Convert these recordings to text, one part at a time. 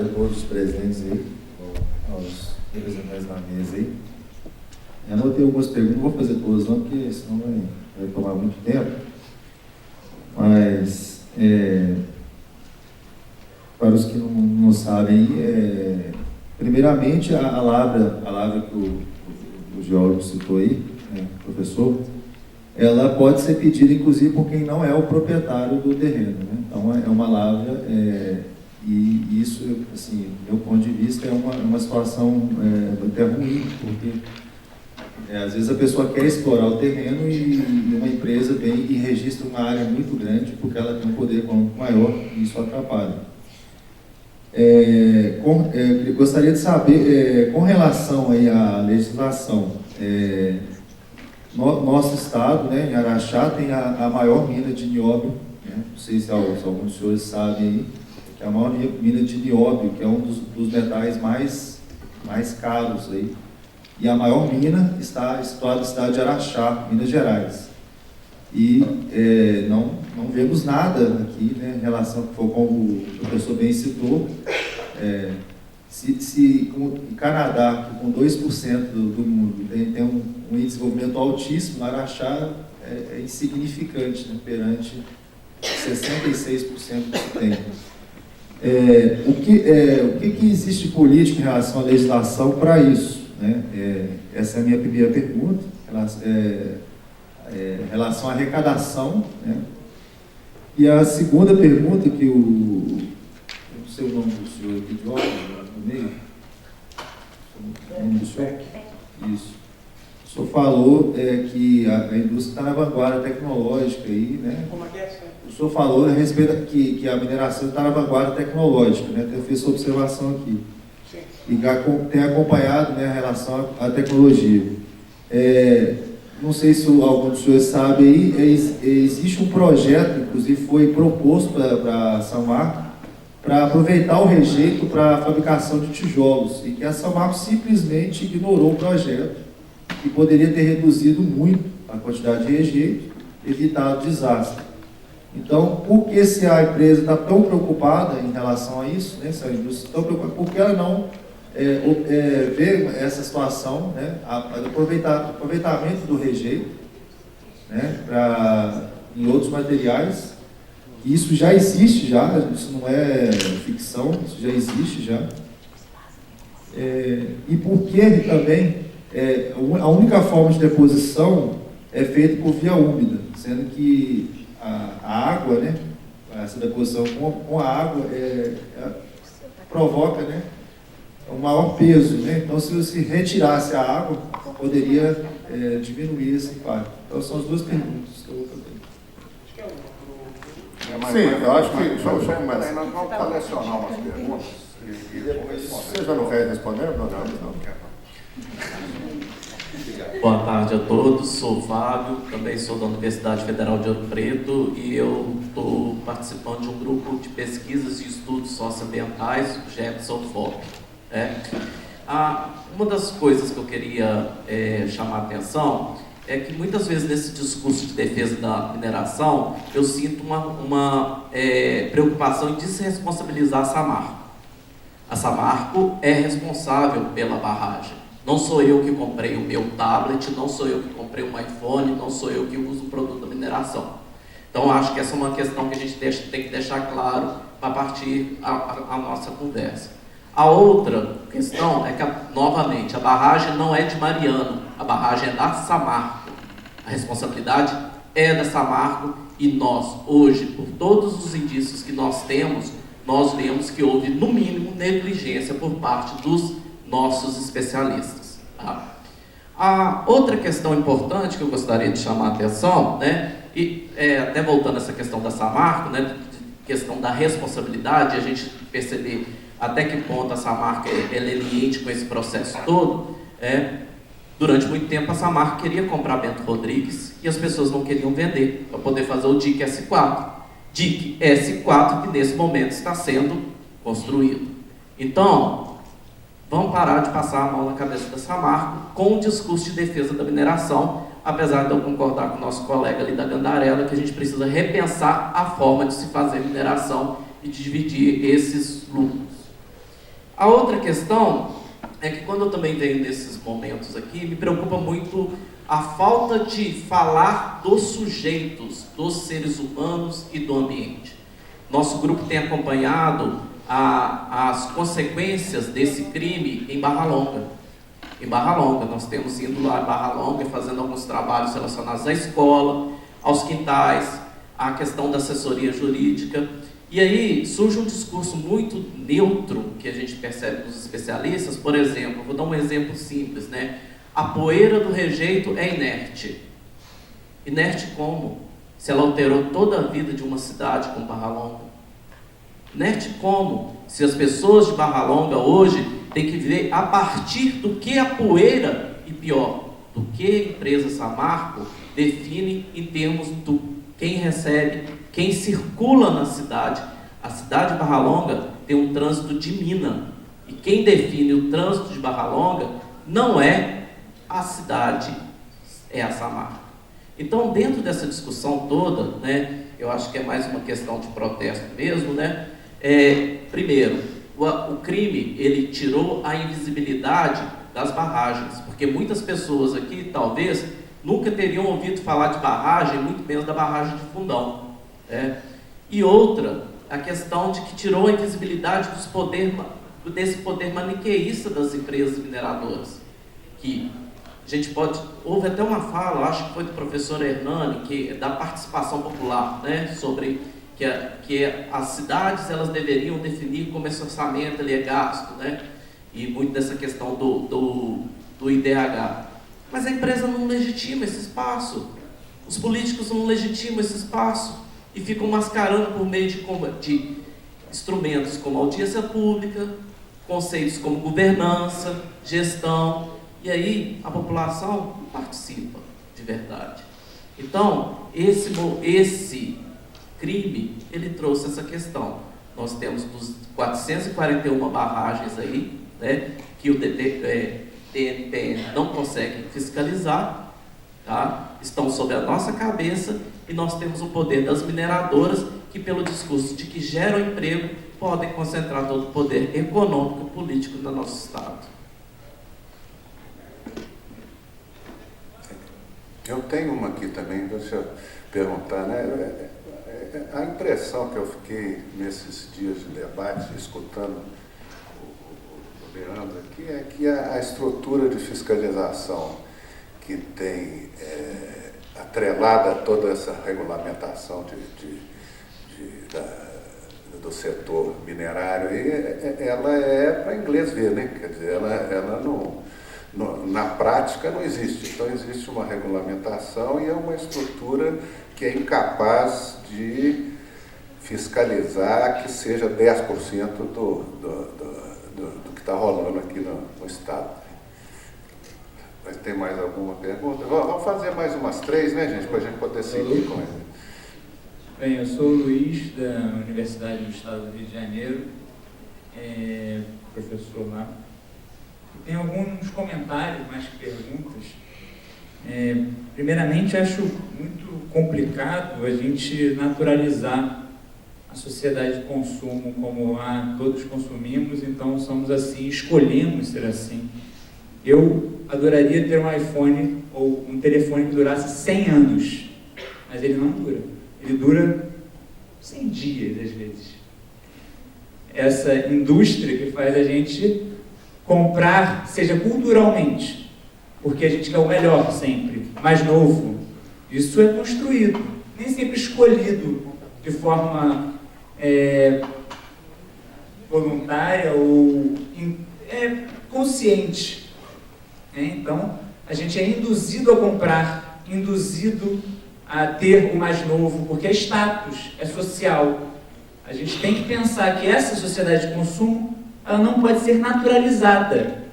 a todos os presentes aí, aos representantes da mesa aí. Eu anotei algumas perguntas, não vou fazer todas não, porque senão vai tomar muito tempo. Mas, para os que não sabem, primeiramente, a lavra que o geólogo citou aí, professor, ela pode ser pedida, inclusive, por quem não é o proprietário do terreno, né? Então, é uma lavra, e isso, assim, do meu ponto de vista, é uma situação até ruim, porque às vezes a pessoa quer explorar o terreno e uma empresa vem e registra uma área muito grande, porque ela tem um poder econômico maior, e isso atrapalha. Gostaria de saber, com relação aí à legislação, nosso estado, né, em Araxá, tem a maior mina de nióbio, né? Não sei se alguns dos senhores sabem aí, que é a maior mina de nióbio, que é um dos metais mais caros aí. E a maior mina está situada na cidade de Araxá, Minas Gerais. E não vemos nada aqui, né, em relação, como o professor bem citou, se o Canadá, que com 2% do mundo tem um índice de desenvolvimento altíssimo, Araxá é insignificante, né, perante 66% que se tem. O que existe de política em relação à legislação para isso, né? Essa é a minha primeira pergunta, em relação à arrecadação, né? E a segunda pergunta, que eu não sei o nome do senhor aqui de ordem, no meio. O nome do senhor? Isso. O senhor falou que a indústria está na vanguarda tecnológica aí, né? Como é que é, senhor? O senhor falou a respeito que a mineração está na vanguarda tecnológica, né? Eu fiz essa observação aqui. Sim. E tem acompanhado, né, a relação à tecnologia. Não sei se algum dos senhores sabe aí, existe um projeto, inclusive foi proposto para a Samarco, para aproveitar o rejeito para a fabricação de tijolos, e que a Samarco simplesmente ignorou o projeto, que poderia ter reduzido muito a quantidade de rejeito, evitado desastre. Então, por que se a empresa está tão preocupada em relação a isso, né, se a indústria está tão preocupada, por que ela não vê essa situação, né, aproveitamento do rejeito, né, em outros materiais? Isso já existe, isso não é ficção, isso já existe já. E por que também a única forma de deposição é feita por via úmida, sendo que a água, né, essa deposição com a água provoca, né, um maior peso, né? Então, se você retirasse a água, poderia diminuir esse impacto. Então, são as duas perguntas que eu vou fazer. Sim, eu acho que nós vamos selecionar umas perguntas e depois você já não quer responder, não quer. Boa tarde a todos, sou Fábio, também sou da Universidade Federal de Ouro Preto e eu estou participando de um grupo de pesquisas e estudos socioambientais, o Jefferson FOP. Uma das coisas que eu queria chamar a atenção é que muitas vezes nesse discurso de defesa da mineração eu sinto uma preocupação em desresponsabilizar a Samarco. A Samarco é responsável pela barragem. Não sou eu que comprei o meu tablet, não sou eu que comprei um iPhone, não sou eu que uso o produto da mineração. Então, acho que essa é uma questão que a gente tem que deixar claro para partir a nossa conversa. A outra questão é que, novamente, a barragem não é de Mariano, a barragem é da Samarco. A responsabilidade é da Samarco e nós, hoje, por todos os indícios que nós temos, nós vemos que houve, no mínimo, negligência por parte dos nossos especialistas. Tá? A outra questão importante que eu gostaria de chamar a atenção, né, e até voltando a essa questão da Samarco, né, questão da responsabilidade, a gente perceber até que ponto a Samarco é leniente com esse processo todo. Durante muito tempo a Samarco queria comprar Bento Rodrigues e as pessoas não queriam vender para poder fazer o DIC S4. DIC S4 que nesse momento está sendo construído. Então, vamos parar de passar a mão na cabeça da Samarco com o discurso de defesa da mineração, apesar de eu concordar com o nosso colega ali da Gandarela, que a gente precisa repensar a forma de se fazer mineração e de dividir esses lucros. A outra questão é que quando eu também venho nesses momentos aqui, me preocupa muito a falta de falar dos sujeitos, dos seres humanos e do ambiente. Nosso grupo tem acompanhado as consequências desse crime em Barra Longa. Em Barra Longa, nós temos ido lá em Barra Longa fazendo alguns trabalhos relacionados à escola, aos quintais, à questão da assessoria jurídica. E aí surge um discurso muito neutro que a gente percebe dos especialistas. Por exemplo, vou dar um exemplo simples, né? A poeira do rejeito é inerte. Inerte como? Se ela alterou toda a vida de uma cidade como Barra Longa. Inerte como? Se as pessoas de Barra Longa hoje têm que viver a partir do que a poeira, e pior, do que a empresa Samarco define em termos do quem recebe, quem circula na cidade. A cidade de Barra Longa tem um trânsito de mina. E quem define o trânsito de Barra Longa não é a cidade, é a Samarco. Então, dentro dessa discussão toda, né, eu acho que é mais uma questão de protesto mesmo, né? Primeiro, o crime, ele tirou a invisibilidade das barragens, porque muitas pessoas aqui, talvez, nunca teriam ouvido falar de barragem, muito menos da barragem de Fundão. E outra, a questão de que tirou a invisibilidade desse poder maniqueísta das empresas mineradoras. Que a gente pode... Houve até uma fala, acho que foi do professor Hernani, que da participação popular, né, sobre que as cidades elas deveriam definir como esse orçamento ele é gasto, né, e muito dessa questão do IDH. Mas a empresa não legitima esse espaço, os políticos não legitimam esse espaço e ficam mascarando por meio de instrumentos como audiência pública, conceitos como governança, gestão, e aí a população não participa de verdade. Então, esse crime, ele trouxe essa questão. Nós temos dos 441 barragens aí, né, que o TNPN não consegue fiscalizar, tá? Estão sobre a nossa cabeça, e nós temos o poder das mineradoras, que pelo discurso de que geram emprego, podem concentrar todo o poder econômico e político no nosso Estado. Eu tenho uma aqui também, deixa eu perguntar, né? A impressão que eu fiquei nesses dias de debate, escutando o Leandro aqui, é que a estrutura de fiscalização que tem atrelada a toda essa regulamentação do setor minerário, ela é para inglês ver, né? Quer dizer, ela não... Na prática não existe, então existe uma regulamentação e é uma estrutura que é incapaz de fiscalizar que seja 10% do que está rolando aqui no Estado. Mas tem mais alguma pergunta? Vamos fazer mais umas 3, né, gente, para a gente poder seguir com ele. Bem, eu sou o Luiz, da Universidade do Estado do Rio de Janeiro, professor lá. Tem alguns comentários, mais que perguntas. Primeiramente, acho muito complicado a gente naturalizar a sociedade de consumo como todos consumimos, então somos assim, escolhemos ser assim. Eu adoraria ter um iPhone ou um telefone que durasse 100 anos, mas ele não dura. Ele dura 100 dias, às vezes. Essa indústria que faz a gente comprar, seja culturalmente, porque a gente quer o melhor sempre, mais novo. Isso é construído, nem sempre escolhido de forma voluntária ou consciente. Então, a gente é induzido a comprar, induzido a ter o mais novo, porque é status, é social. A gente tem que pensar que essa sociedade de consumo ela não pode ser naturalizada,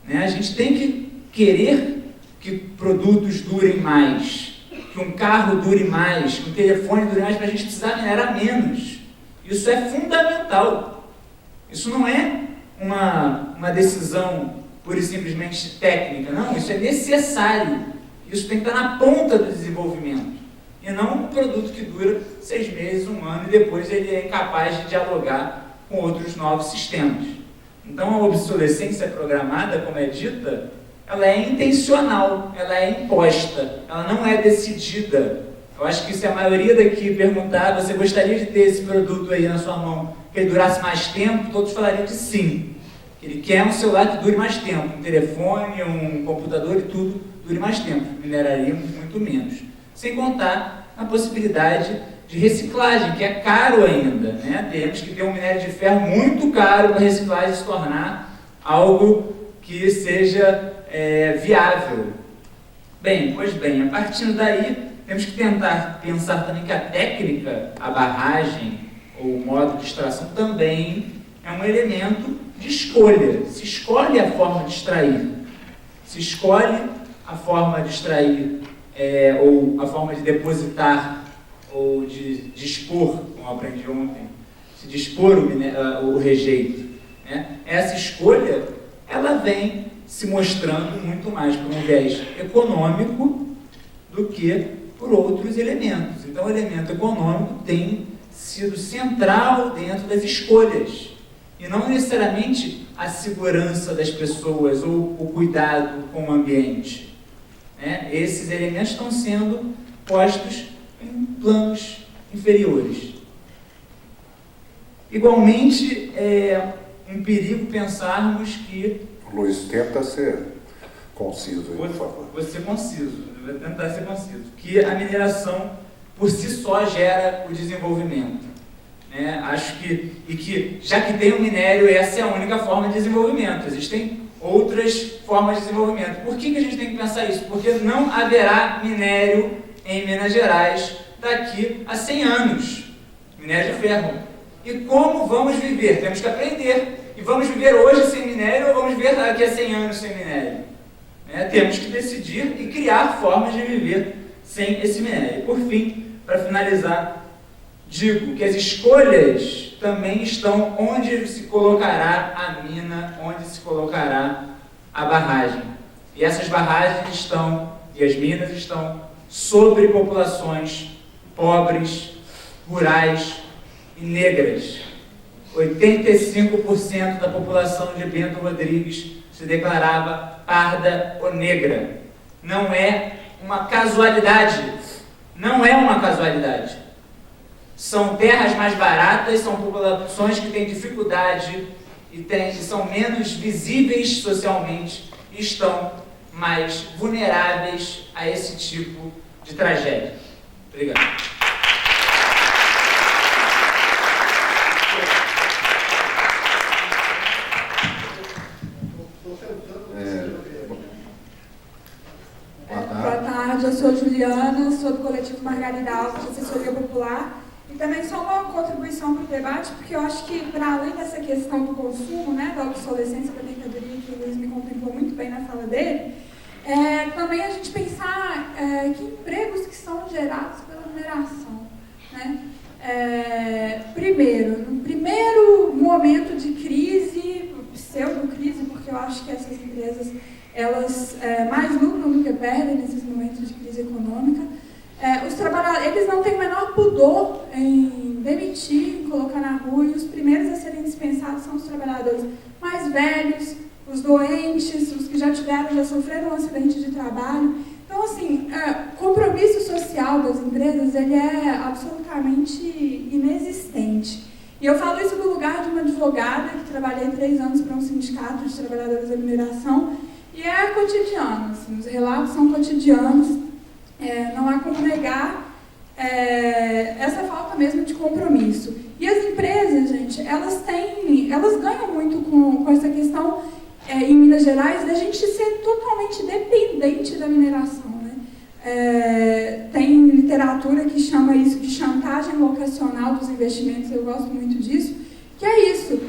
né? A gente tem que querer que produtos durem mais, que um carro dure mais, que um telefone dure mais, para a gente precisar minerar menos. Isso é fundamental. Isso não é uma decisão pura e simplesmente técnica, não. Isso é necessário. Isso tem que estar na ponta do desenvolvimento. E não um produto que dura 6 meses, 1 ano, e depois ele é incapaz de dialogar com outros novos sistemas. Então, a obsolescência programada, como é dita, ela é intencional, ela é imposta, ela não é decidida. Eu acho que se a maioria daqui perguntar, você gostaria de ter esse produto aí na sua mão, que ele durasse mais tempo, todos falariam de sim. Ele quer um celular que dure mais tempo, um telefone, um computador e tudo dure mais tempo, mineraríamos muito menos. Sem contar a possibilidade de reciclagem, que é caro ainda, né? Temos que ter um minério de ferro muito caro para a reciclagem se tornar algo que seja viável. Bem, pois bem, a partir daí, temos que tentar pensar também que a técnica, a barragem ou o modo de extração também é um elemento de escolha. Se escolhe a forma de extrair, se escolhe a forma de extrair ou a forma de depositar ou de dispor, como eu aprendi ontem, se dispor o rejeito, né? Essa escolha, ela vem se mostrando muito mais por um viés econômico do que por outros elementos. Então, o elemento econômico tem sido central dentro das escolhas, e não necessariamente a segurança das pessoas ou o cuidado com o ambiente, né? Esses elementos estão sendo postos em planos inferiores. Igualmente, é um perigo pensarmos que... Luiz, tenta ser conciso aí, por favor. Vou ser conciso, vou tentar ser conciso. Que a mineração, por si só, gera o desenvolvimento. Acho que, já que tem o minério, essa é a única forma de desenvolvimento. Existem outras formas de desenvolvimento. Por que a gente tem que pensar isso? Porque não haverá minério em Minas Gerais daqui a 100 anos. Minério de ferro. E como vamos viver? Temos que aprender. E vamos viver hoje sem minério ou vamos viver daqui a 100 anos sem minério? Temos que decidir e criar formas de viver sem esse minério. E, por fim, para finalizar, digo que as escolhas também estão onde se colocará a mina, onde se colocará a barragem. E essas barragens estão, e as minas estão, sobre populações pobres, rurais e negras. 85% da população de Bento Rodrigues se declarava parda ou negra. Não é uma casualidade. Não é uma casualidade. São terras mais baratas, são populações que têm dificuldade e são menos visíveis socialmente e estão mais vulneráveis a esse tipo de tragédia. Obrigado. Boa tarde, eu sou Juliana, sou do coletivo Margarida Alves, de assessoria popular, e também só uma contribuição para o debate, porque eu acho que, para além dessa questão do consumo, né, da obsolescência da mercadoria, que o Luiz me contemplou muito bem na fala dele, também a gente pensar que empregos que são gerados pela mineração, né? Primeiro, no primeiro momento de crise, pseudo-crise, porque eu acho que essas empresas elas mais lucram do que perdem nesses momentos de crise econômica. Os trabalhadores, eles não têm o menor pudor em demitir, em colocar na rua, e os primeiros a serem dispensados são os trabalhadores mais velhos, os doentes, os que já sofreram um acidente de trabalho. Então, assim, o compromisso social das empresas, ele é absolutamente inexistente. E eu falo isso do lugar de uma advogada, que trabalhei 3 anos para um sindicato de trabalhadores da mineração, e é cotidiano, assim, os relatos são cotidianos, não há como negar essa falta mesmo de compromisso. E as empresas, gente, elas ganham muito com essa questão em Minas Gerais da gente ser totalmente dependente da mineração, né? Tem literatura que chama isso de chantagem locacional dos investimentos, eu gosto muito disso. Que é isso,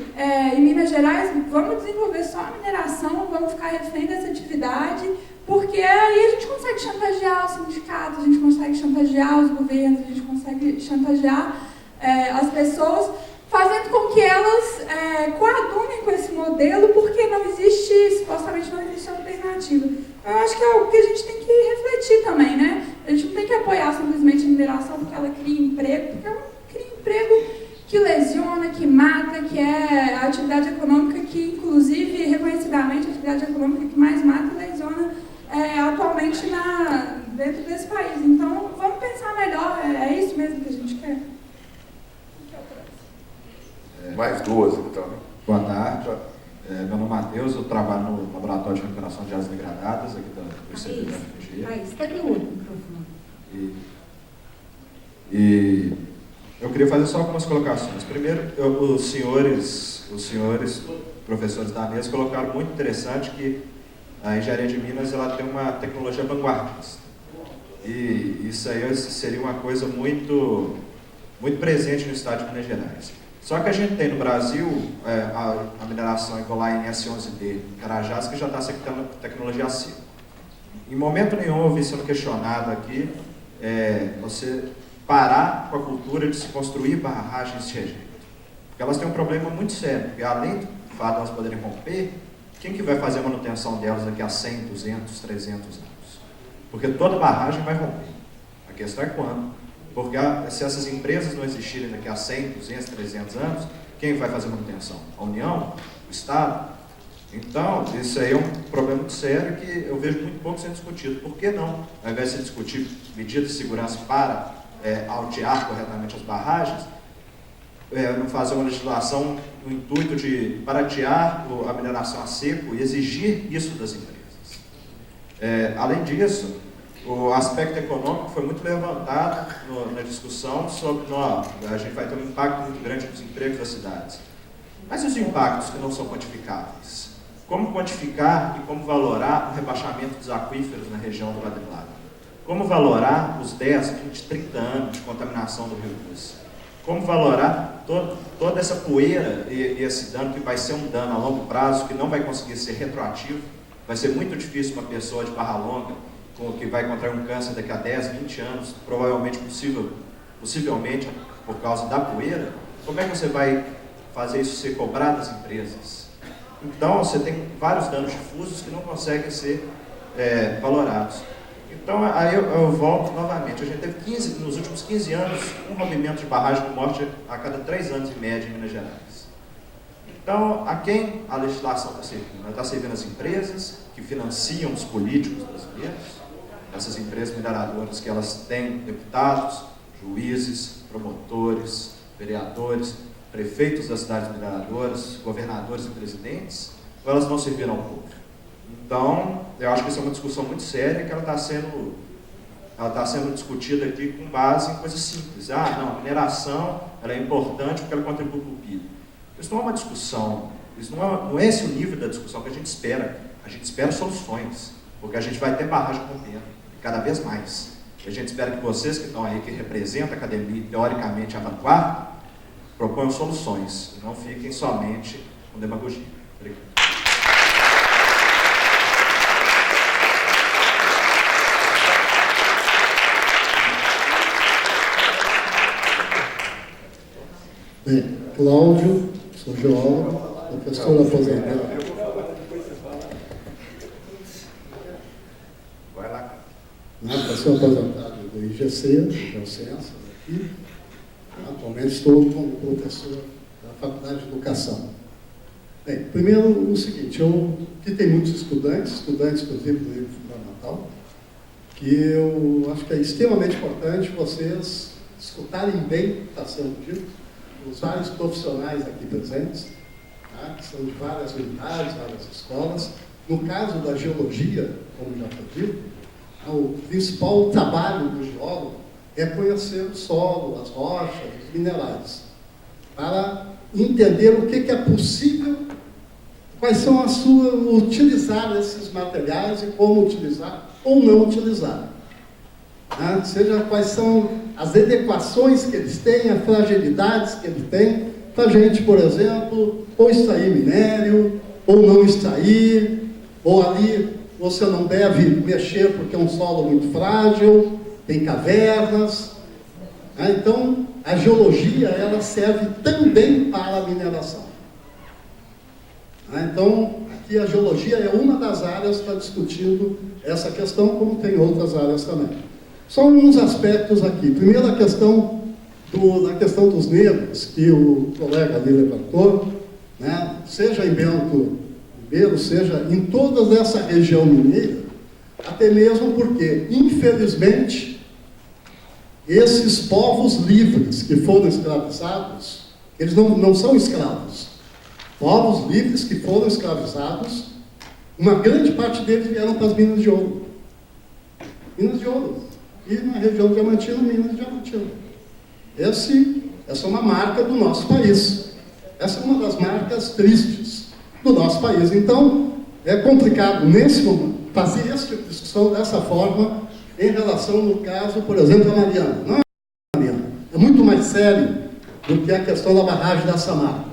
em Minas Gerais, vamos desenvolver só a mineração, vamos ficar refém dessa atividade, porque aí a gente consegue chantagear os sindicatos, a gente consegue chantagear os governos, a gente consegue chantagear as pessoas, fazendo com que elas coadunem com esse modelo, porque supostamente não existe alternativa. Eu acho que é algo que a gente tem que refletir também, né? A gente não tem que apoiar simplesmente a mineração porque ela cria emprego, porque ela cria emprego que lesiona, que mata, que é a atividade econômica que, inclusive, atualmente, a atividade econômica que mais mata e lesiona atualmente dentro desse país. Então, vamos pensar melhor, é isso mesmo que a gente quer? Mais duas, então, né? Boa tarde. Meu nome é Matheus, eu trabalho no Laboratório de Recuperação de Áreas Degradadas, aqui do ICB da FMG. Está aqui o microfone. E eu queria fazer só algumas colocações. Primeiro, os senhores professores da mesa colocaram muito interessante que a engenharia de Minas ela tem uma tecnologia vanguardista. E isso aí seria uma coisa muito presente no estado de Minas Gerais. Só que a gente tem no Brasil a mineração igual em S11D, Carajás, que já está sendo tecnologia acima. Em momento nenhum eu vi sendo questionado aqui você parar com a cultura de se construir barragens de rejeito. Porque elas têm um problema muito sério, porque além do fato de elas poderem romper, quem que vai fazer a manutenção delas daqui a 100, 200, 300 anos? Porque toda barragem vai romper. A questão é quando. Porque se essas empresas não existirem daqui a 100, 200, 300 anos, quem vai fazer a manutenção? A União? O Estado? Então, isso aí é um problema muito sério que eu vejo muito pouco sendo discutido. Por que não, ao invés de se discutir medidas de segurança para altear corretamente as barragens, não fazer uma legislação no intuito de baratear a mineração a seco e exigir isso das empresas? Além disso, o aspecto econômico foi muito levantado na discussão sobre a gente vai ter um impacto muito grande nos empregos das cidades. Mas os impactos que não são quantificáveis? Como quantificar e como valorar o rebaixamento dos aquíferos na região do quadrilátero? Como valorar os 10, 20, 30 anos de contaminação do Rio Doce? Como valorar toda essa poeira e esse dano que vai ser um dano a longo prazo, que não vai conseguir ser retroativo? Vai ser muito difícil uma pessoa de Barra Longa, que vai contrair um câncer daqui a 10, 20 anos, provavelmente possivelmente por causa da poeira. Como é que você vai fazer isso ser cobrado das empresas? Então, você tem vários danos difusos que não conseguem ser valorados. Então, aí eu volto novamente. A gente teve nos últimos 15 anos, um rompimento de barragem com morte a cada 3 anos em média em Minas Gerais. Então, a quem a legislação está servindo? Ela está servindo as empresas que financiam os políticos brasileiros, essas empresas mineradoras que elas têm deputados, juízes, promotores, vereadores, prefeitos das cidades mineradoras, governadores e presidentes, ou elas não serviram ao povo? Então, eu acho que isso é uma discussão muito séria que ela está sendo discutida aqui com base em coisas simples. Não, a mineração ela é importante porque ela contribui para o PIB. Isso não é uma discussão, isso não é esse o nível da discussão que a gente espera. A gente espera soluções, porque a gente vai ter barragem rompendo, cada vez mais. E a gente espera que vocês que estão aí, que representam a academia, teoricamente a vanguarda, proponham soluções, e não fiquem somente com demagogia. Obrigado. Bem, Cláudio, sou geólogo, professor aposentado. Vai lá. Professor aposentado do IGC, do Geociências aqui. Atualmente estou como professor da Faculdade de Educação. Bem, primeiro o seguinte, aqui tem muitos estudantes, inclusive do nível fundamental, que eu acho que é extremamente importante vocês escutarem bem o que está sendo dito, os vários profissionais aqui presentes, tá? Que são de várias unidades, várias escolas. No caso da geologia, como já foi dito, o principal trabalho do geólogo é conhecer o solo, as rochas, os minerais, para entender o que é possível, quais são as suas, utilizar esses materiais e como utilizar ou não utilizar. Né? Seja quais são as adequações que eles têm, as fragilidades que eles têm, para a gente, por exemplo, ou extrair minério, ou não extrair, ou ali você não deve mexer porque é um solo muito frágil, tem cavernas. Então, a geologia ela serve também para a mineração. Então, aqui a geologia é uma das áreas que está discutindo essa questão, como tem outras áreas também. Só alguns aspectos aqui. Primeiro, a questão dos negros, que o colega ali levantou, né? Seja em Bento Ribeiro, seja em toda essa região mineira, até mesmo porque, infelizmente, esses povos livres que foram escravizados, eles não são escravos. Povos livres que foram escravizados, uma grande parte deles vieram para as minas de ouro. Minas de ouro. E na região diamantina, minas de diamantina. Essa é uma marca do nosso país. Essa é uma das marcas tristes do nosso país. Então, é complicado, nesse momento, fazer esse tipo de discussão dessa forma em relação, no caso, por exemplo, a Mariana. Não é a Mariana. É muito mais sério do que a questão da barragem da Samarco.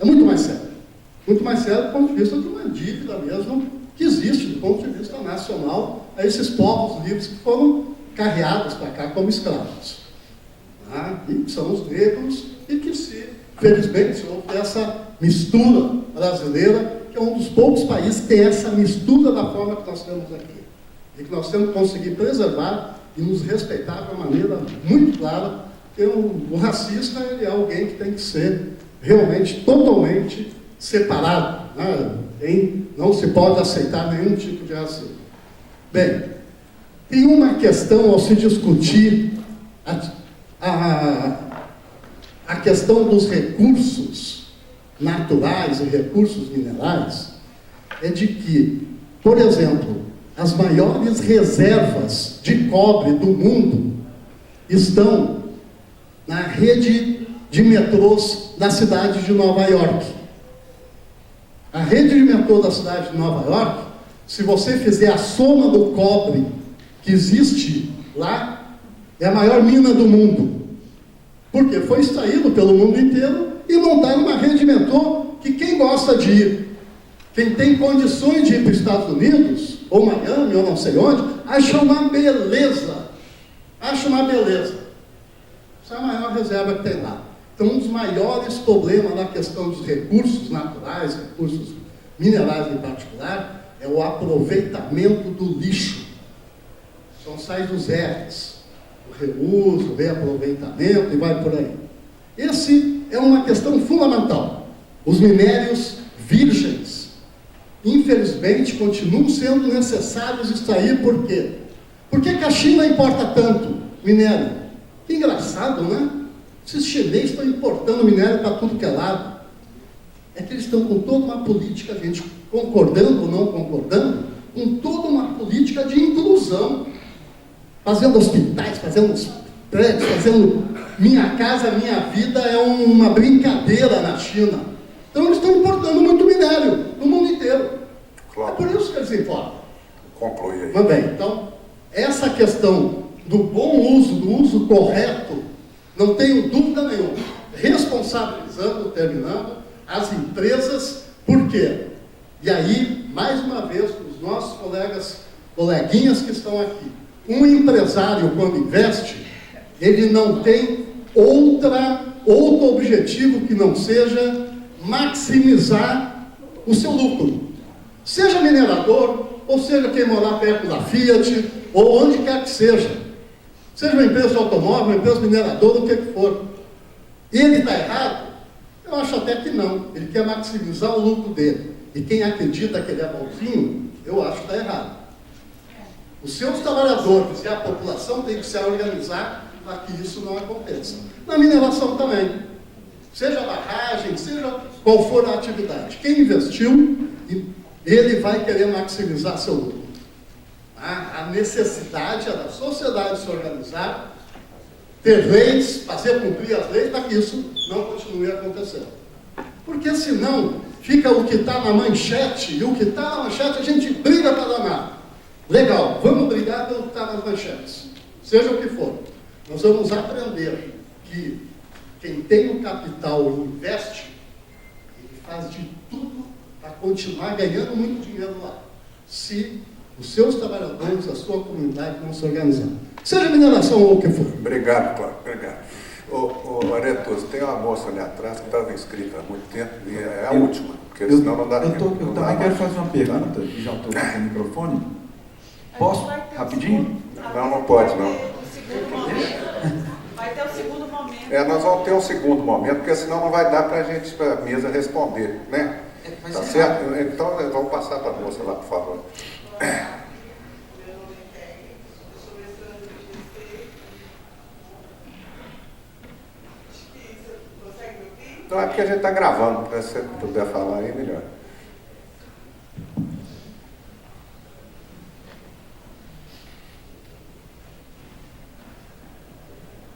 É muito mais sério. Muito mais sério do ponto de vista de uma dívida mesmo que existe do ponto de vista nacional a esses povos livres que foram carreados para cá como escravos. E que são os negros e que, felizmente, houve essa mistura brasileira, que é um dos poucos países que tem essa mistura da forma que nós temos aqui. E que nós temos que conseguir preservar e nos respeitar de uma maneira muito clara, porque o racista ele é alguém que tem que ser realmente, totalmente separado. Não se pode aceitar nenhum tipo de racismo. Bem, tem uma questão ao se discutir a questão dos recursos naturais e recursos minerais, é de que, por exemplo, as maiores reservas de cobre do mundo estão na rede de metrôs da cidade de Nova York. A rede de metrô da cidade de Nova York, se você fizer a soma do cobre que existe lá, é a maior mina do mundo. Porque foi extraído pelo mundo inteiro e montado uma rede de metrô que quem gosta de ir, quem tem condições de ir para os Estados Unidos, ou Miami, ou não sei onde, acha uma beleza. Acha uma beleza. Essa é a maior reserva que tem lá. Então, um dos maiores problemas na questão dos recursos naturais, recursos minerais em particular, é o aproveitamento do lixo. São sais dos R's. O reuso, o reaproveitamento e vai por aí. Esse é uma questão fundamental. Os minérios virgens, infelizmente, continuam sendo necessários extrair. Por quê? Por que a China importa tanto minério? Que engraçado, né? Esses chineses estão importando minério para tudo que é lado. É que eles estão com toda uma política, a gente concordando ou não concordando, com toda uma política de inclusão. Fazendo hospitais, fazendo prédios, fazendo Minha Casa Minha Vida é uma brincadeira na China. Então eles estão importando muito minério no mundo inteiro. Claro. É por isso que eles importam. Conclui aí. Também. Então, essa questão do bom uso, do uso correto, não tenho dúvida nenhuma, responsabilizando, terminando, as empresas, por quê? E aí, mais uma vez, os nossos coleguinhas que estão aqui, um empresário, quando investe, ele não tem outro objetivo que não seja maximizar o seu lucro. Seja minerador, ou seja quem morar perto da Fiat, ou onde quer que seja. Seja uma empresa de automóvel, uma empresa mineradora, o que for. Ele está errado? Eu acho até que não. Ele quer maximizar o lucro dele. E quem acredita que ele é bonzinho, eu acho que está errado. Os seus trabalhadores e a população têm que se organizar para que isso não aconteça. Na mineração também. Seja barragem, seja qual for a atividade. Quem investiu, ele vai querer maximizar seu lucro. A necessidade é da sociedade se organizar, ter leis, fazer cumprir as leis para que isso não continue acontecendo. Porque senão fica o que está na manchete, e o que está na manchete a gente briga para danar. Legal, vamos brigar pelo que está nas manchetes, seja o que for. Nós vamos aprender que quem tem o capital e investe, ele faz de tudo para continuar ganhando muito dinheiro lá, se os seus trabalhadores, a sua comunidade não se organizar. Seja mineração ou o que for. Obrigado, Cláudio, obrigado. Aretos, tem uma moça ali atrás que estava inscrita há muito tempo, e é a última, porque senão não dá tempo. Eu também quero fazer uma pergunta, e já estou com o microfone. Posso? Rapidinho? Não pode, não. Vai ter o segundo momento. Nós vamos ter um segundo momento, porque senão não vai dar para a gente, para a mesa, responder, né? Tá certo? Então, vamos passar para a moça lá, por favor. Não, é porque a gente está gravando, se você puder falar aí, melhor.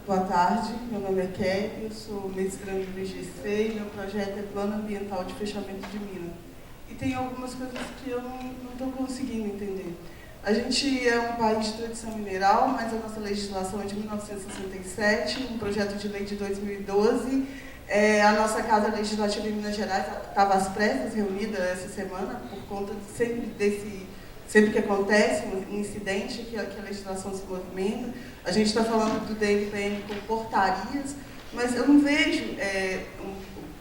Boa tarde, meu nome é Kelly, eu sou mestrando do IGC e meu projeto é Plano Ambiental de Fechamento de Mina. E tem algumas coisas que eu não estou conseguindo entender. A gente é um país de tradição mineral, mas a nossa legislação é de 1967, um projeto de lei de 2012. A nossa Casa Legislativa em Minas Gerais estava às pressas reunida essa semana, por conta de sempre que acontece um incidente que a legislação se movimenta. A gente está falando do DNPM com portarias, mas eu não vejo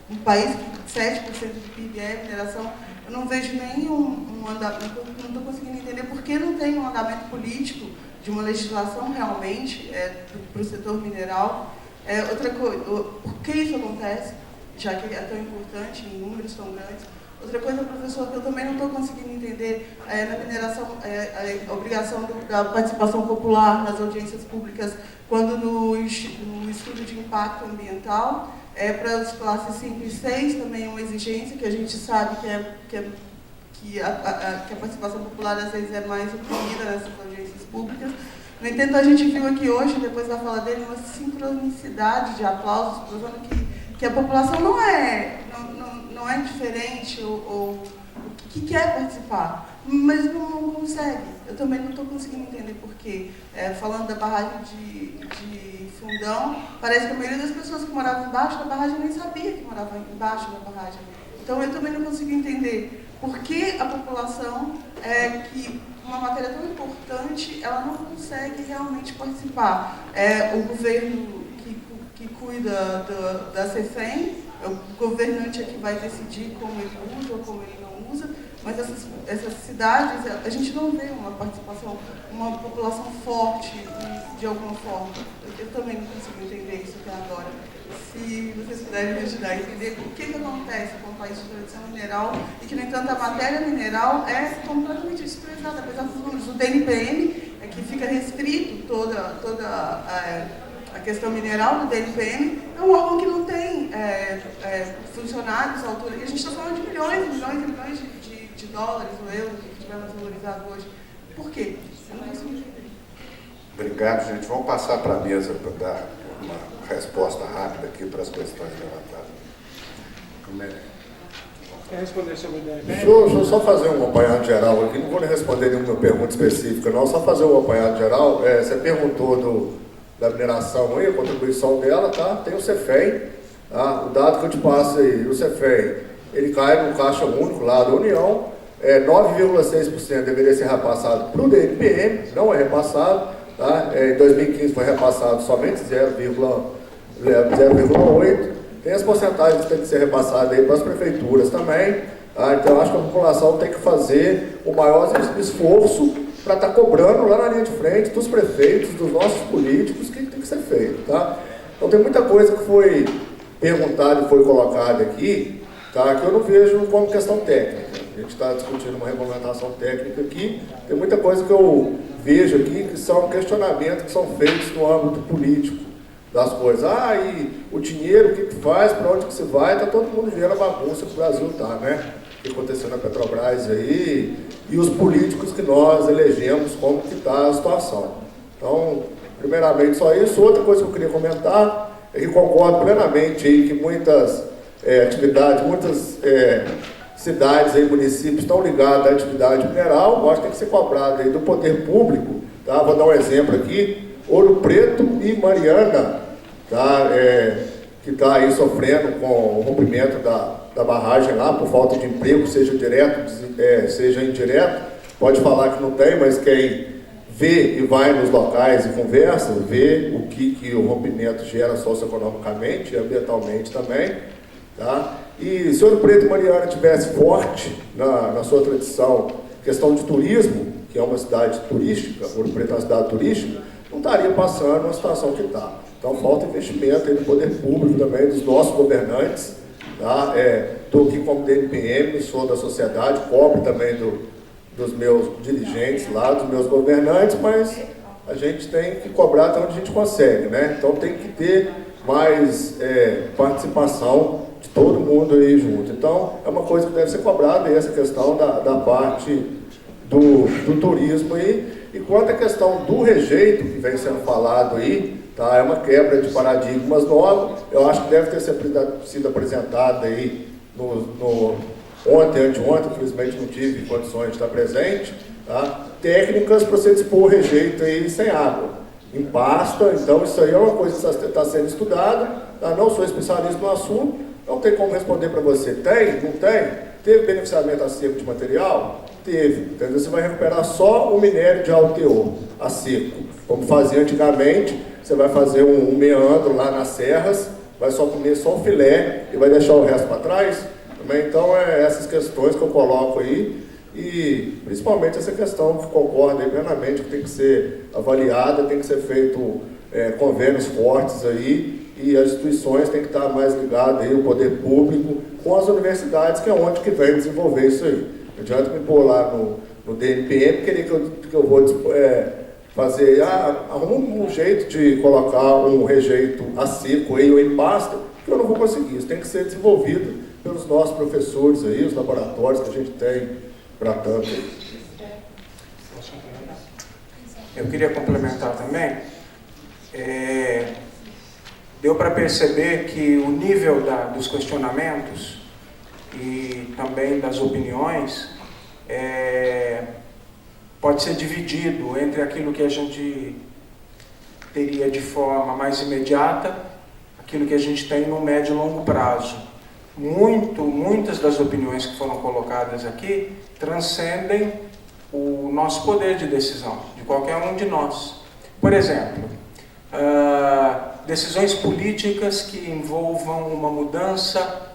um país que 7% do PIB é mineração, eu não vejo nenhum andamento, não estou conseguindo entender por que não tem um andamento político de uma legislação realmente para o setor mineral. Outra coisa, por que isso acontece, já que é tão importante, em números tão grandes? Outra coisa, professor, que eu também não estou conseguindo entender, na mineração, a obrigação da participação popular nas audiências públicas, quando no estudo de impacto ambiental, para as classes 5 e 6 também é uma exigência, que a gente sabe que a participação popular às vezes é mais oprimida nessas audiências públicas. No entanto, a gente viu aqui hoje, depois da fala dele, uma sincronicidade de aplausos, provando que a população não é diferente ou que quer participar, mas não consegue. Eu também não estou conseguindo entender por quê. Falando da barragem de Fundão, parece que a maioria das pessoas que moravam embaixo da barragem nem sabia que moravam embaixo da barragem. Então eu também não consigo entender por que a população, que uma matéria tão importante, ela não consegue realmente participar. O governo que cuida da CEFEM, o governante é que vai decidir como ele usa ou como ele não usa, mas essas cidades, a gente não vê uma participação, uma população forte de alguma forma. Eu também não consigo entender isso até agora. Se vocês puderem me ajudar a entender o que acontece com o país de tradição mineral e que, no entanto, a matéria mineral é completamente desprezada, apesar dos números do DNPM, que fica restrito toda a questão mineral do DNPM, é um órgão que não tem funcionários à altura. E a gente está falando de milhões e milhões de dólares ou euros que estiver mais valorizado hoje. Por quê? Eu não consigo entender. Obrigado, gente. Vamos passar para a mesa para dar uma resposta rápida aqui para as questões levantadas. Como é? Quer responder sobre o DNPM? Deixa eu só fazer um apanhado geral aqui. Não vou responder nenhuma pergunta específica, não. Só fazer um apanhado geral. Você perguntou da mineração aí, a contribuição dela, tá? Tem o CEFEM, tá? O dado que eu te passo aí, o CEFEM, ele cai no caixa único lá da União, 9,6% deveria ser repassado para o DNPM, não é repassado, tá? Em 2015 foi repassado somente 0,8%. Tem as porcentagens que tem que ser repassadas aí para as prefeituras também, tá? Então eu acho que a população tem que fazer o maior esforço para estar cobrando lá na linha de frente dos prefeitos, dos nossos políticos, o que tem que ser feito, tá? Então tem muita coisa que foi perguntada e foi colocada aqui, tá? Que eu não vejo como questão técnica. A gente está discutindo uma regulamentação técnica aqui, tem muita coisa que eu vejo aqui que são questionamentos que são feitos no âmbito político das coisas. E o dinheiro, o que faz, para onde que se vai, está todo mundo vendo a bagunça que o Brasil está, né? O que aconteceu na Petrobras aí, e os políticos que nós elegemos, como que está a situação. Então, primeiramente só isso. Outra coisa que eu queria comentar é que concordo plenamente aí que muitas atividades, muitas cidades e municípios estão ligados à atividade mineral, acho que tem que ser cobrado aí do poder público, tá? Vou dar um exemplo aqui, Ouro Preto e Mariana, tá? Que está aí sofrendo com o rompimento da barragem lá, por falta de emprego, seja direto, seja indireto. Pode falar que não tem, mas quem vê e vai nos locais e conversa, vê o que o rompimento gera socioeconomicamente e ambientalmente também, tá? E se Ouro Preto e Mariana tivesse forte na sua tradição, questão de turismo, que é uma cidade turística, Ouro Preto é uma cidade turística, não estaria passando a situação que está. Então falta investimento aí do poder público também, dos nossos governantes, Tá? Estou aqui como DNPM, sou da sociedade, cobro também dos meus dirigentes lá, dos meus governantes, mas a gente tem que cobrar até onde a gente consegue, né? Então tem que ter mais participação de todo mundo aí junto. Então é uma coisa que deve ser cobrada, essa questão da parte do turismo aí. E quanto à questão do rejeito, que vem sendo falado aí, tá? É uma quebra de paradigmas nova, eu acho que deve ter sido apresentada aí ontem, anteontem, infelizmente não tive condições de estar presente, tá? Técnicas para você dispor o rejeito aí sem água, em pasta. Então isso aí é uma coisa que está sendo estudada, tá? Não sou especialista no assunto, não tem como responder para você. Tem? Não tem? Teve beneficiamento a seco de material? Teve. Então você vai recuperar só o minério de alto teor, a seco. Como fazia antigamente, você vai fazer um meandro lá nas serras, vai só comer só o filé e vai deixar o resto para trás. Então essas questões que eu coloco aí, e principalmente essa questão que concordo aí plenamente, que tem que ser avaliada, tem que ser feito convênios fortes aí, e as instituições têm que estar mais ligadas aí, o poder público, com as universidades, que é onde que vem desenvolver isso aí. Não adianta me pôr lá no DNPM, querer que eu vou fazer, arruma um jeito de colocar um rejeito a seco aí, ou em pasta, que eu não vou conseguir. Isso tem que ser desenvolvido pelos nossos professores aí, os laboratórios que a gente tem para tanto aí. Eu queria complementar também. Deu para perceber que o nível dos questionamentos e também das opiniões pode ser dividido entre aquilo que a gente teria de forma mais imediata, aquilo que a gente tem no médio e longo prazo. Muitas das opiniões que foram colocadas aqui transcendem o nosso poder de decisão, de qualquer um de nós. Por exemplo, decisões políticas que envolvam uma mudança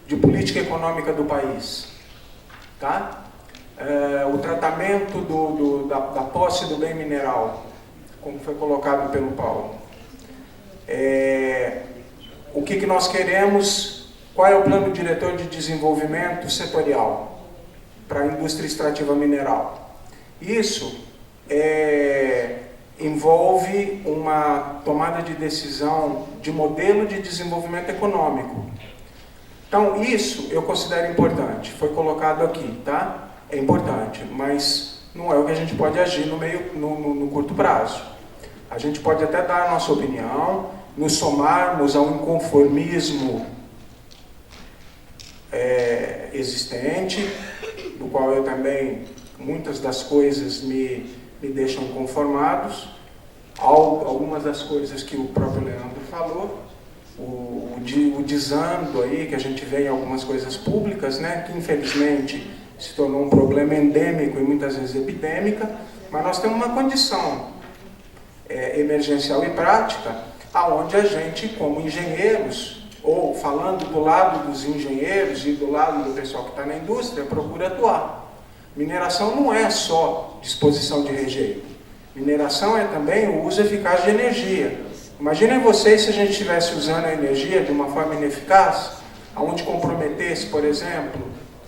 de política econômica do país, tá? O tratamento da posse do bem mineral, como foi colocado pelo Paulo. O que nós queremos, qual é o plano diretor de desenvolvimento setorial para a indústria extrativa mineral? Isso envolve uma tomada de decisão de modelo de desenvolvimento econômico. Então, isso eu considero importante, foi colocado aqui, tá? É importante, mas não é o que a gente pode agir no curto prazo. A gente pode até dar a nossa opinião, nos somarmos a um inconformismo existente, do qual eu também, muitas das coisas me deixam inconformados, algumas das coisas que o próprio Leandro falou, o desando aí, que a gente vê em algumas coisas públicas, né, que infelizmente se tornou um problema endêmico e muitas vezes epidêmica, mas nós temos uma condição emergencial e prática, aonde a gente, como engenheiros, ou falando do lado dos engenheiros e do lado do pessoal que está na indústria, procura atuar. Mineração não é só disposição de rejeito. Mineração é também o uso eficaz de energia. Imaginem vocês se a gente estivesse usando a energia de uma forma ineficaz, aonde comprometesse, por exemplo,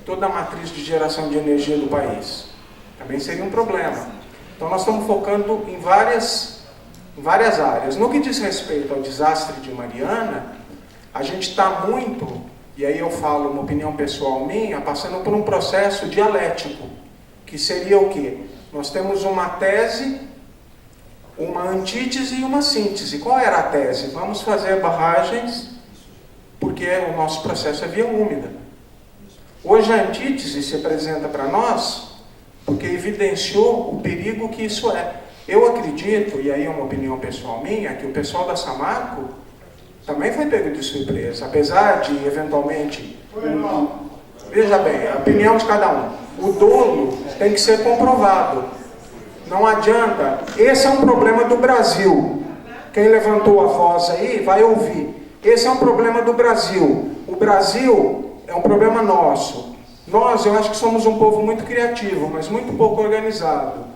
toda a matriz de geração de energia do país. Também seria um problema. Então nós estamos focando em várias áreas. No que diz respeito ao desastre de Mariana, a gente está muito, e aí eu falo uma opinião pessoal minha, passando por um processo dialético, que seria o quê? Nós temos uma tese, uma antítese e uma síntese. Qual era a tese? Vamos fazer barragens, porque o nosso processo é via úmida. Hoje a antítese se apresenta para nós, porque evidenciou o perigo que isso é. Eu acredito, e aí é uma opinião pessoal minha, que o pessoal da Samarco também foi pego de surpresa, apesar de, eventualmente, veja bem, a opinião de cada um. O dolo tem que ser comprovado. Não adianta. Esse é um problema do Brasil. Quem levantou a voz aí vai ouvir. Esse é um problema do Brasil. O Brasil é um problema nosso. Nós, eu acho que somos um povo muito criativo, mas muito pouco organizado.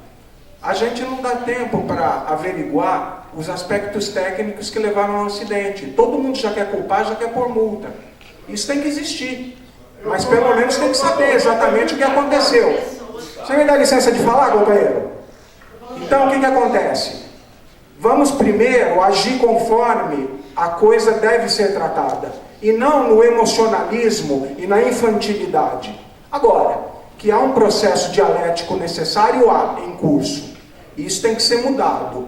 A gente não dá tempo para averiguar os aspectos técnicos que levaram ao acidente. Todo mundo já quer culpar, já quer pôr multa. Isso tem que existir. Mas pelo menos tem que saber exatamente o que aconteceu. Você me dá licença de falar, companheiro? Então, o que acontece? Vamos primeiro agir conforme a coisa deve ser tratada, e não no emocionalismo e na infantilidade. Agora, que há um processo dialético necessário, há em curso. Isso tem que ser mudado.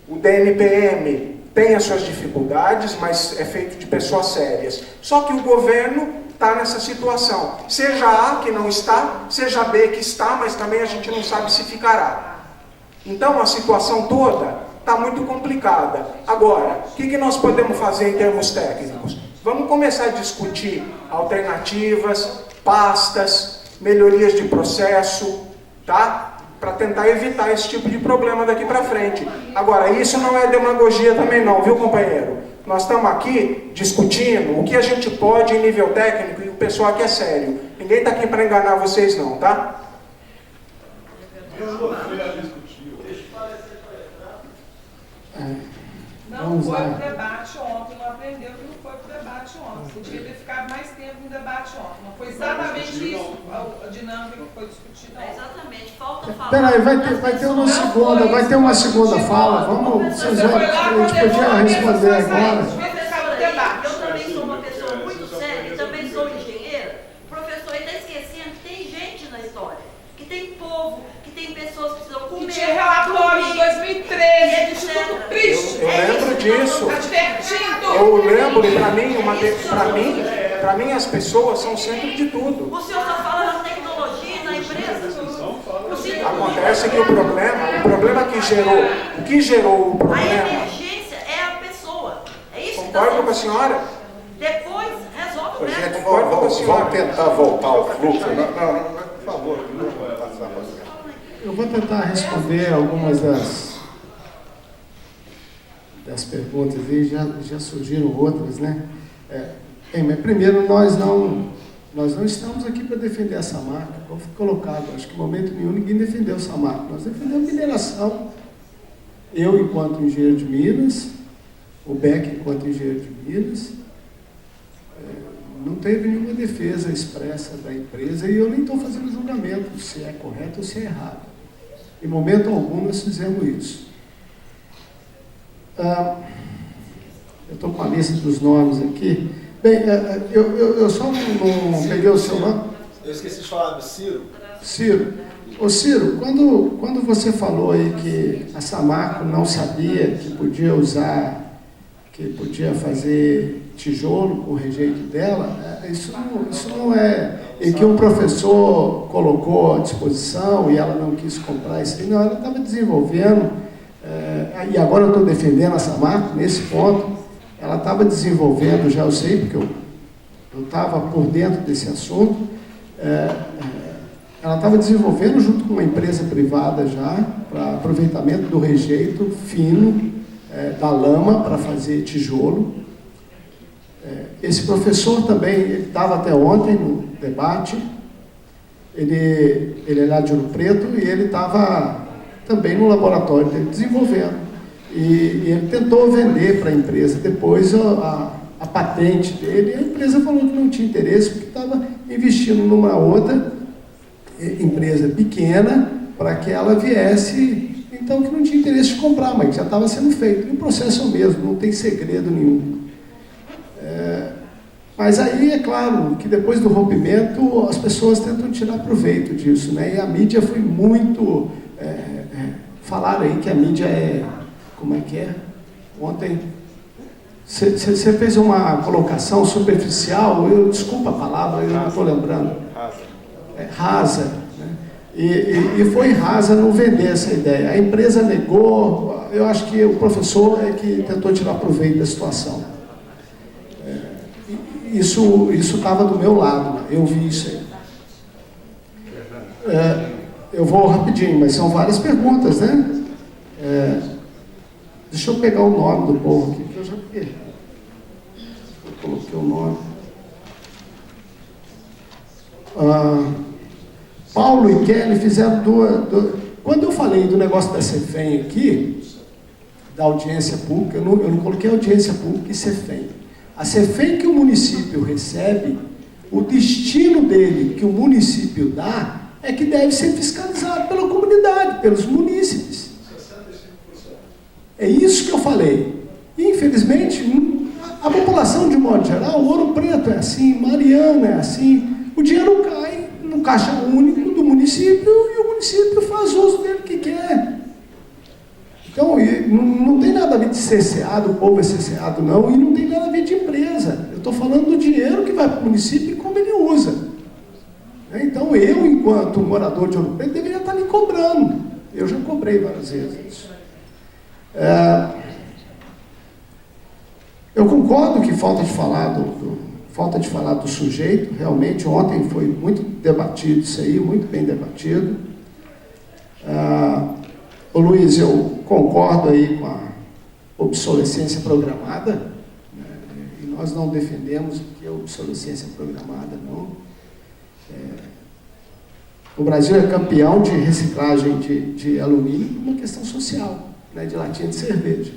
O DNPM tem as suas dificuldades, mas é feito de pessoas sérias. Só que o governo está nessa situação. Seja A que não está, seja B que está, mas também a gente não sabe se ficará. Então a situação toda está muito complicada. Agora, o que nós podemos fazer em termos técnicos? Vamos começar a discutir alternativas, pastas, melhorias de processo, tá? Para tentar evitar esse tipo de problema daqui para frente. Agora, isso não é demagogia também não, viu, companheiro? Nós estamos aqui discutindo o que a gente pode em nível técnico, e o pessoal aqui é sério. Ninguém está aqui para enganar vocês não, tá? Não foi pro debate ontem, não aprendeu que não foi pro debate ontem. Você devia ter ficado mais tempo no debate ontem. Não foi exatamente isso a dinâmica que foi discutida ontem. Exatamente, falta falar. Peraí, vai ter uma segunda fala. Vamos, vocês vão, a gente podia responder agora. Eu também sou uma pessoa muito séria, também sou engenheira. O professor está esquecendo que tem gente na história, que tem povo, que tem pessoas que precisam comer. Que tinha relatório de 2013, isso tudo triste. Eu lembro disso. Está divertindo. Eu lembro, e para mim as pessoas são o centro de tudo. O senhor só fala na tecnologia, na empresa. Acontece que o problema que gerou o problema... A emergência é a pessoa. É isso que Concordo com a senhora? Depois resolve o Gente, resto. vamos tentar voltar ao fluxo. Não, por favor, não vamos passar mais. Eu vou tentar responder algumas das perguntas aí, já surgiram outras, né? Bem, mas primeiro, nós não estamos aqui para defender essa marca, como foi colocado. Acho que em momento nenhum ninguém defendeu essa marca. Nós defendemos mineração. Eu, enquanto engenheiro de Minas, o Beck, enquanto engenheiro de Minas, não teve nenhuma defesa expressa da empresa, e eu nem estou fazendo julgamento se é correto ou se é errado. Em momento algum nós fizemos isso. Eu estou com a lista dos nomes aqui. Bem, eu só não peguei o seu nome. Eu esqueci de falar do Ciro. Ciro. Ô Ciro, quando você falou aí que a Samarco não sabia que podia usar, que podia fazer tijolo com o rejeito dela, isso não é... E que um professor colocou à disposição e ela não quis comprar isso aí. Não, ela estava desenvolvendo, e agora eu estou defendendo a Samarco nesse ponto. Ela estava desenvolvendo, já eu sei, porque eu estava por dentro desse assunto, ela estava desenvolvendo junto com uma empresa privada já, para aproveitamento do rejeito fino da lama para fazer tijolo. Esse professor também, ele estava até ontem no debate, ele é lá de Ouro Preto, e ele estava também no laboratório dele desenvolvendo. E ele tentou vender para a empresa depois a patente dele, e a empresa falou que não tinha interesse, porque estava investindo numa outra empresa pequena para que ela viesse, então que não tinha interesse de comprar, mas já estava sendo feito. E o processo é o mesmo, não tem segredo nenhum. Mas aí é claro que depois do rompimento as pessoas tentam tirar proveito disso, né? E a mídia foi muito... falaram aí que a mídia é... Como é que é? Ontem você fez uma colocação superficial, desculpa a palavra, eu não estou lembrando. Rasa. Né? E foi rasa não vender essa ideia. A empresa negou, eu acho que o professor é que tentou tirar proveito da situação. Isso estava do meu lado, né? Eu vi isso aí. Eu vou rapidinho, mas são várias perguntas, né? Deixa eu pegar o nome do povo aqui, que eu já perdi. Eu coloquei o nome. Paulo e Kelly fizeram duas... Quando eu falei do negócio da CEFEM aqui, da audiência pública, eu não coloquei audiência pública e CEFEM. A CEFEM que o município recebe, o destino dele que o município dá, é que deve ser fiscalizado pela comunidade, pelos munícipes. É isso que eu falei. E, infelizmente, a população, de modo geral, Ouro Preto é assim, Mariana é assim, o dinheiro cai no caixa único do município e o município faz uso dele que quer. Então, não tem nada a ver de cerceado, o povo é cerceado, não, e não tem nada a ver de empresa. Eu estou falando do dinheiro que vai para o município e como ele usa. Então, eu, enquanto morador de Ouro Preto, deveria estar me cobrando. Eu já cobrei várias vezes isso. Eu concordo que falta de falar do sujeito. Realmente, ontem foi muito debatido isso aí, muito bem debatido. Ô Luiz, eu concordo aí com a obsolescência programada, né? E nós não defendemos o que é obsolescência programada, não. O Brasil é campeão de reciclagem de alumínio por uma questão social, né, de latinha de cerveja.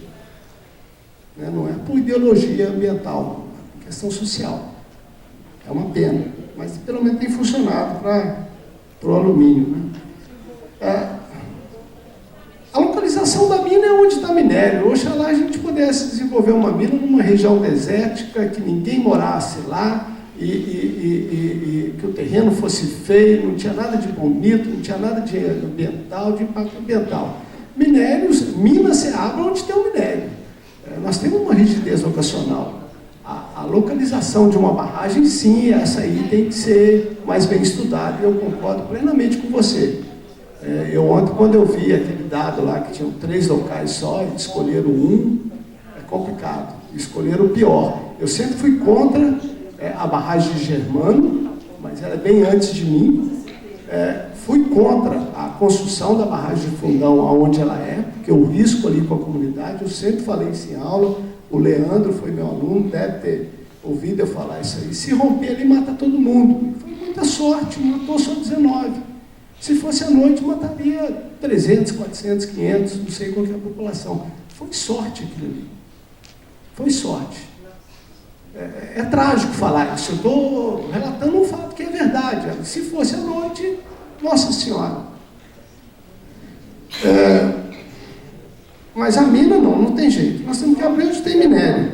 Né, não é por ideologia ambiental, é por questão social. É uma pena, mas pelo menos tem funcionado para o alumínio. Né? A localização da mina é onde está minério. Oxalá a gente pudesse desenvolver uma mina numa região desértica, que ninguém morasse lá, e que o terreno fosse feio, não tinha nada de bonito, não tinha nada de ambiental, de impacto ambiental. Minérios, minas se abrem onde tem o minério. Nós temos uma rigidez locacional. A localização de uma barragem, sim, essa aí tem que ser mais bem estudada, e eu concordo plenamente com você. Eu ontem, quando eu vi aquele dado lá, que tinham 3 locais só, e escolheram um, é complicado. Escolheram o pior. Eu sempre fui contra a barragem de Germano, mas ela é bem antes de mim. Fui contra a construção da barragem de Fundão, aonde ela é, porque o risco ali com a comunidade, eu sempre falei isso em aula, o Leandro foi meu aluno, deve ter ouvido eu falar isso aí. Se romper ali, mata todo mundo. Foi muita sorte, matou só 19. Se fosse à noite, mataria 300, 400, 500, não sei qual que é a população. Foi sorte aquilo ali. Foi sorte. É trágico falar isso. Eu estou relatando um fato que é verdade. Se fosse à noite, Nossa Senhora. Mas a mina não tem jeito. Nós temos que abrir onde tem minério.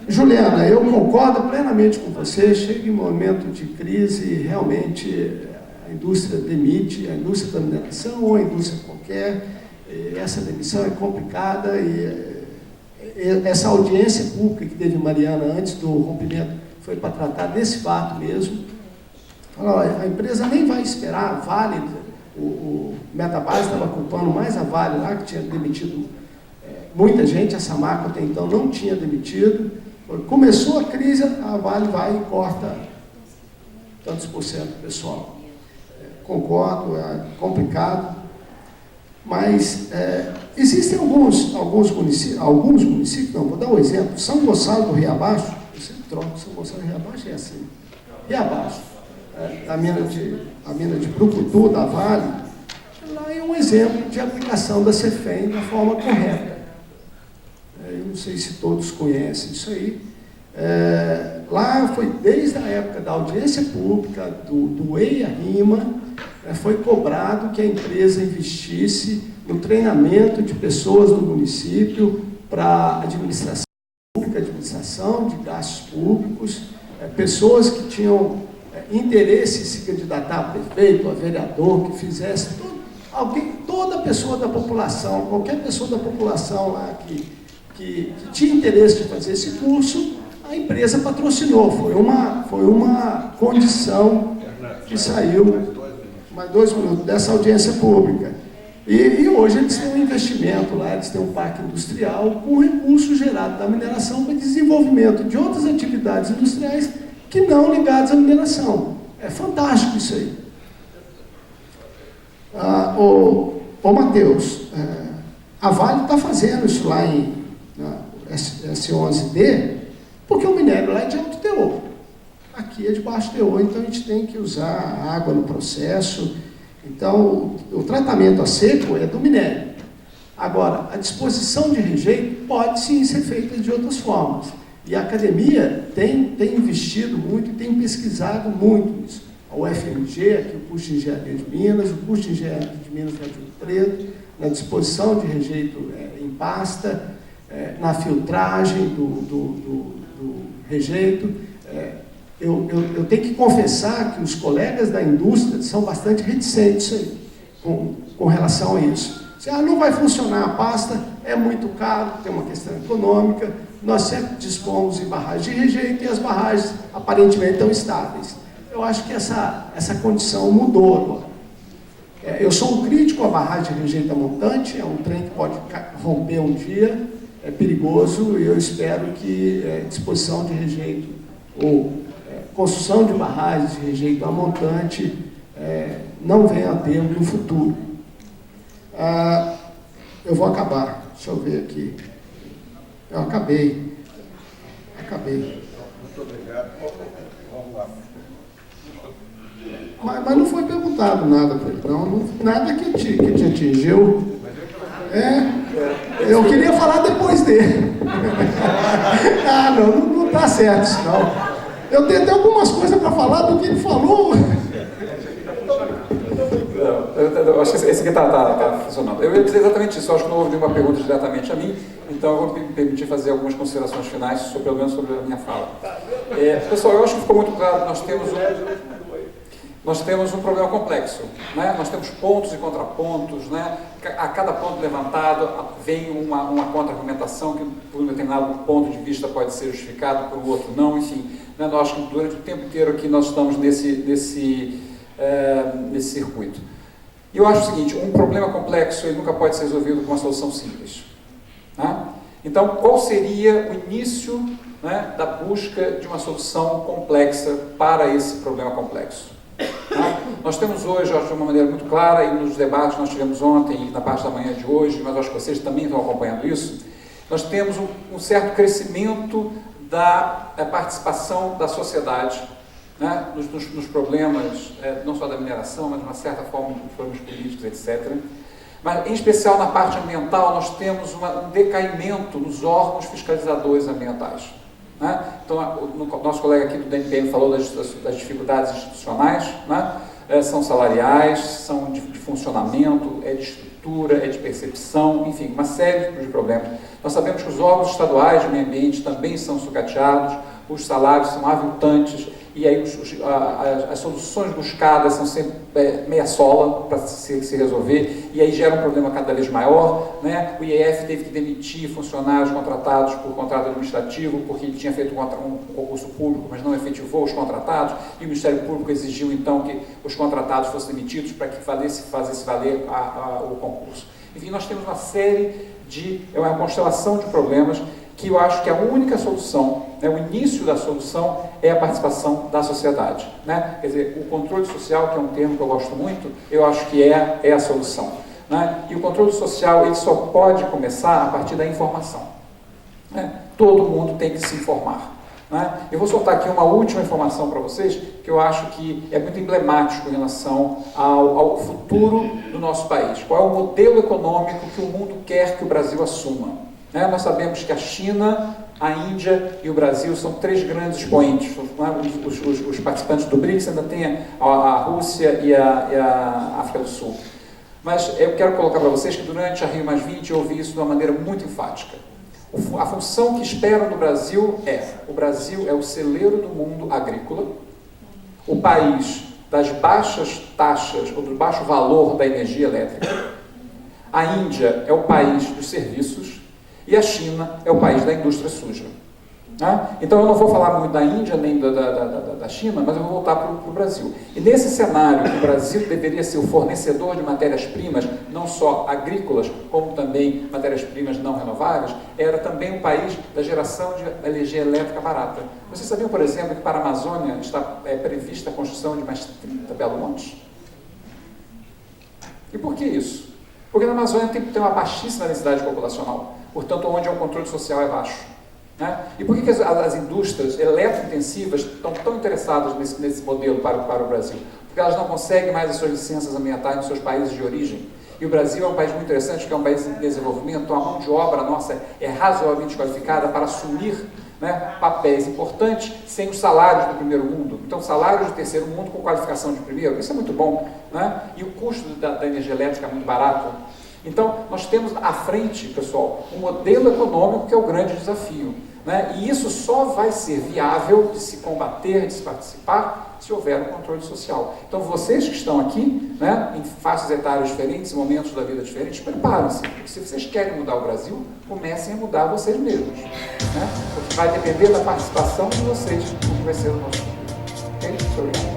Juliana, eu concordo plenamente com você. Chega em momento de crise, realmente a indústria demite, a indústria da mineração ou a indústria qualquer. Essa demissão é complicada e essa audiência pública que teve Mariana antes do rompimento foi para tratar desse fato mesmo. A empresa nem vai esperar, a Vale, o Metabase estava culpando mais a Vale lá, que tinha demitido muita gente, a Samarco até então não tinha demitido. Começou a crise, a Vale vai e corta tantos por cento do pessoal. Concordo, é complicado, mas existem alguns municípios, não, vou dar um exemplo, São Gonçalo do Rio Abaixo, eu sempre troco, São Gonçalo do Rio Abaixo é assim, Rio Abaixo, a mina de Brucutu, da Vale, lá é um exemplo de aplicação da CEFEM da forma correta. Eu não sei se todos conhecem isso aí. Lá foi desde a época da audiência pública, do EIA-RIMA, foi cobrado que a empresa investisse no treinamento de pessoas do município para administração pública, administração de gastos públicos, pessoas que tinham interesse em se candidatar a prefeito, a vereador, que fizesse toda pessoa da população, qualquer pessoa da população lá que tinha interesse de fazer esse curso, a empresa patrocinou. Foi uma condição que saiu, mais 2 minutos, dessa audiência pública. E hoje eles têm um investimento lá, eles têm um parque industrial com recursos gerados da mineração para desenvolvimento de outras atividades industriais que não ligadas à mineração. É fantástico isso aí. Matheus, a Vale está fazendo isso lá em S11D, porque o minério lá é de alto teor. Aqui é de baixo teor, então a gente tem que usar água no processo. Então, o tratamento a seco é do minério. Agora, a disposição de rejeito pode sim ser feita de outras formas. E a academia tem investido muito e tem pesquisado muito nisso. A UFMG, aqui o curso de Engenharia de Minas, o curso de Engenharia de Minas na Rio Preto, na disposição de rejeito em pasta, na filtragem do rejeito. Eu tenho que confessar que os colegas da indústria são bastante reticentes aí, com relação a isso. Não vai funcionar a pasta, é muito caro, tem uma questão econômica, nós sempre dispomos de barragens de rejeito e as barragens aparentemente estão estáveis. Eu acho que essa condição mudou agora. Eu sou um crítico à barragem de rejeito a montante, é um trem que pode romper um dia, é perigoso, e eu espero que disposição de rejeito ou construção de barragens de rejeito a montante não venha a termo no futuro. Eu vou acabar, deixa eu ver aqui. Eu acabei. Muito obrigado. Vamos lá. Mas não foi perguntado nada para ele, não. Nada que te atingiu. Eu queria falar depois dele. Não está certo isso, não. Eu tenho até algumas coisas para falar do que ele falou. Eu acho que esse aqui está funcionando. Eu ia dizer exatamente isso. Eu acho que não houve nenhuma pergunta diretamente a mim, então eu vou me permitir fazer algumas considerações finais, pelo menos sobre a minha fala. Pessoal, eu acho que ficou muito claro que nós temos um problema complexo, né? Nós temos pontos e contrapontos, né? A cada ponto levantado vem uma contra-argumentação que por um determinado ponto de vista pode ser justificado, por um outro não, enfim. Né? Nós acho que durante o tempo inteiro aqui nós estamos nesse circuito. E eu acho o seguinte, um problema complexo ele nunca pode ser resolvido com uma solução simples. Né? Então, qual seria o início, né, da busca de uma solução complexa para esse problema complexo? Tá? Nós temos hoje, acho de uma maneira muito clara, e nos debates que nós tivemos ontem e na parte da manhã de hoje, mas acho que vocês também estão acompanhando isso, nós temos um certo crescimento da participação da sociedade, né, nos problemas, não só da mineração, mas de uma certa forma nos problemas políticos, etc. Mas, em especial na parte ambiental, nós temos um decaimento nos órgãos fiscalizadores ambientais. Né? Então, o nosso colega aqui do DNPM falou das dificuldades institucionais, né? São salariais, são de funcionamento, de estrutura, de percepção, enfim, uma série de problemas. Nós sabemos que os órgãos estaduais de meio ambiente também são sucateados, os salários são aviltantes, e aí as soluções buscadas são sempre meia sola para se resolver, e aí gera um problema cada vez maior, né? O IEF teve que demitir funcionários contratados por contrato administrativo, porque ele tinha feito um concurso público, mas não efetivou os contratados, e o Ministério Público exigiu então que os contratados fossem demitidos para que fazesse valer o concurso. Enfim, nós temos uma série uma constelação de problemas que eu acho que a única solução, né, o início da solução é a participação da sociedade. Né? Quer dizer, o controle social, que é um termo que eu gosto muito, eu acho que é a solução. Né? E o controle social ele só pode começar a partir da informação. Né? Todo mundo tem que se informar. Né? Eu vou soltar aqui uma última informação para vocês, que eu acho que é muito emblemático em relação ao futuro do nosso país. Qual é o modelo econômico que o mundo quer que o Brasil assuma? Né? Nós sabemos que a China, a Índia e o Brasil são três grandes expoentes. Né? Os participantes do BRICS ainda tem a Rússia e a África do Sul. Mas eu quero colocar para vocês que durante a Rio+20 eu ouvi isso de uma maneira muito enfática. A função que esperam do Brasil o Brasil é o celeiro do mundo agrícola, o país das baixas taxas ou do baixo valor da energia elétrica, a Índia é o país dos serviços e a China é o país da indústria suja. Né? Então eu não vou falar muito da Índia nem da China, mas eu vou voltar para o Brasil. E nesse cenário, o Brasil deveria ser o fornecedor de matérias-primas, não só agrícolas, como também matérias-primas não renováveis, era também um país da geração de energia elétrica barata. Vocês sabiam, por exemplo, que para a Amazônia está prevista a construção de mais 30 belo-montes? E por que isso? Porque na Amazônia tem uma baixíssima densidade populacional, portanto, onde o controle social é baixo. Né? E por que as indústrias eletrointensivas estão tão interessadas nesse modelo para o Brasil? Porque elas não conseguem mais as suas licenças ambientais nos seus países de origem. E o Brasil é um país muito interessante, porque é um país em desenvolvimento, a mão de obra nossa é razoavelmente qualificada para assumir, né, papéis importantes sem os salários do primeiro mundo. Então, salários do terceiro mundo com qualificação de primeiro, isso é muito bom, né? E o custo da energia elétrica é muito barato. Então, nós temos à frente, pessoal, um modelo econômico que é o grande desafio, né? E isso só vai ser viável de se combater, de se participar, se houver um controle social. Então, vocês que estão aqui, né, em faixas etárias diferentes, momentos da vida diferentes, preparem-se. Se vocês querem mudar o Brasil, comecem a mudar vocês mesmos, né? Porque vai depender da participação de vocês, como vai ser o nosso futuro. Ok? Muito obrigado.